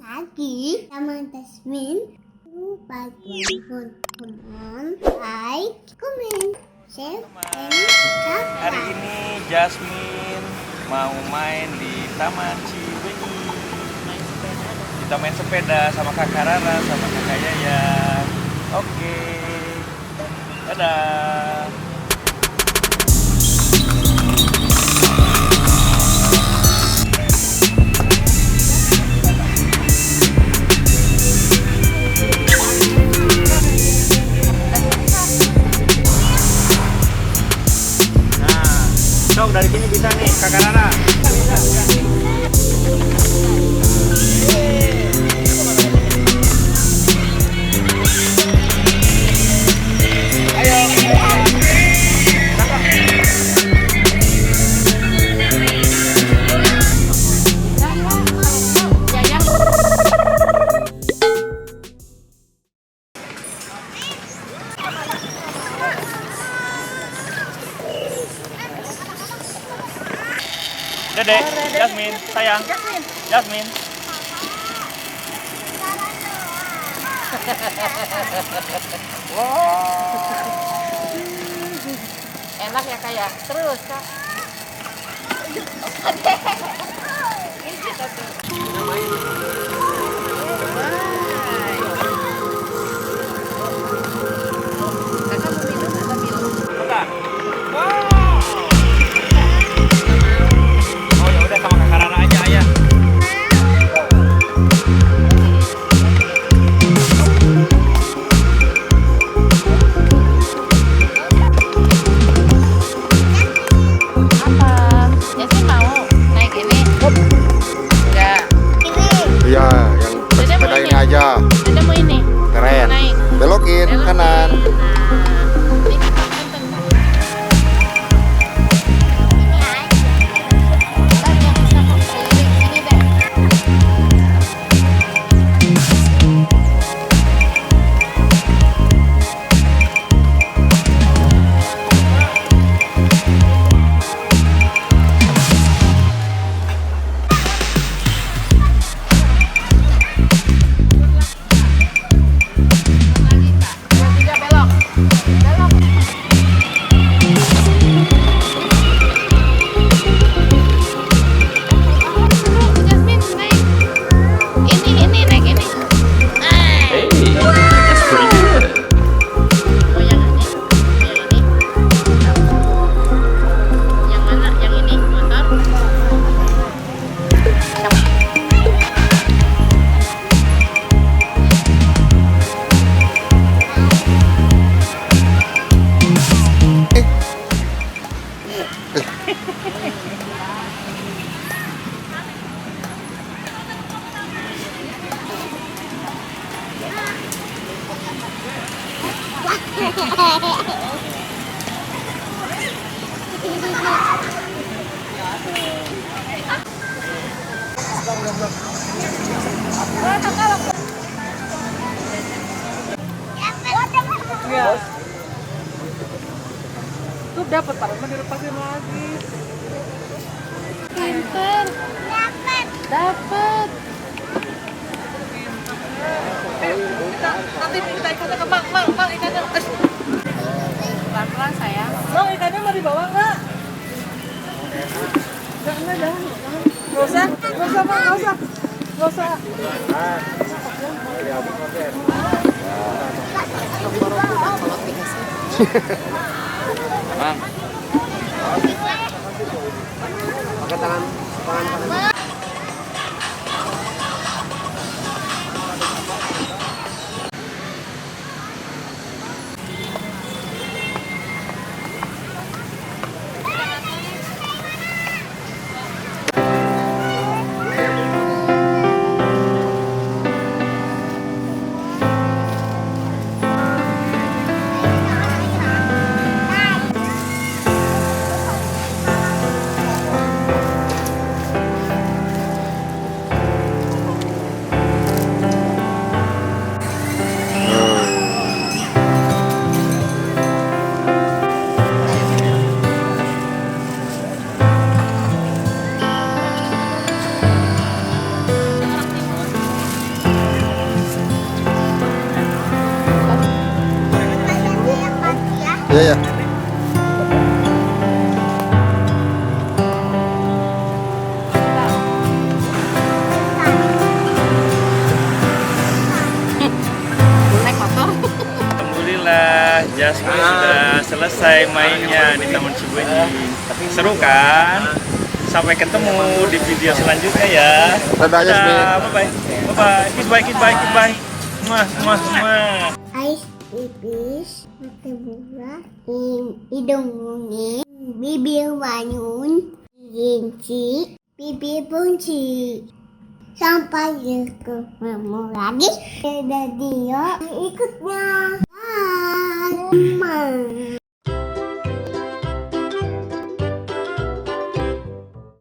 lagi sama Jasmine. Lupa teman-teman, like, comment, share, and subscribe. Hari ini Jasmine mau main di Taman Cibenyi. Kita main sepeda sama Kakak Rara sama Kakak Yaya. Oke, dadah. Sok dari sini bisa nih, Kakak Rara. Dedek, Jasmine, sayang. Jasmine. Enak ya kayak terus Kak. Kakak mau minum atau minum? Bentar. Oh ya udah sama Kakak Rara aja ayah. Apa? Jasmine mau naik ini? Enggak. Iya, yang Dede mau sepeda ini. ini aja. Dede mau ini. Keren. Naik. Belokin kanan. Ini kita tonton. Ntar yang bisa kok keliling sini deh. Tiga belok. Belok. Jasmine naik. Ini naik ini. Hey, that's pretty good. Oh yang ini. Yang ini. Yang mana? Yang ini motor. Yang Tuh dapat Pak, dilepasin lagi. pinter. Dapat. Nanti kita ikannya ke Mang ikannya. Pelan-pelan sayang. Mang ikannya mau dibawa nggak? Jangan. Nggak usah, Mang, nggak usah. Bang. Pakai tangan kanan. Iya ya. Naik motor. Alhamdulillah, Jasmine sudah selesai mainnya di Taman Cibenying. Seru kan? Sampai ketemu di video selanjutnya ya. Dadah, Jasmine. Bye bye. Bye bye. Goodbye, goodbye, goodbye. Muah, muah, muah. Ais pipis, mata buah, hidung mungil, bibir manyun, ginci, bibir punci. Sampai ketemu lagi. Dadah dia ikutnya. Bye.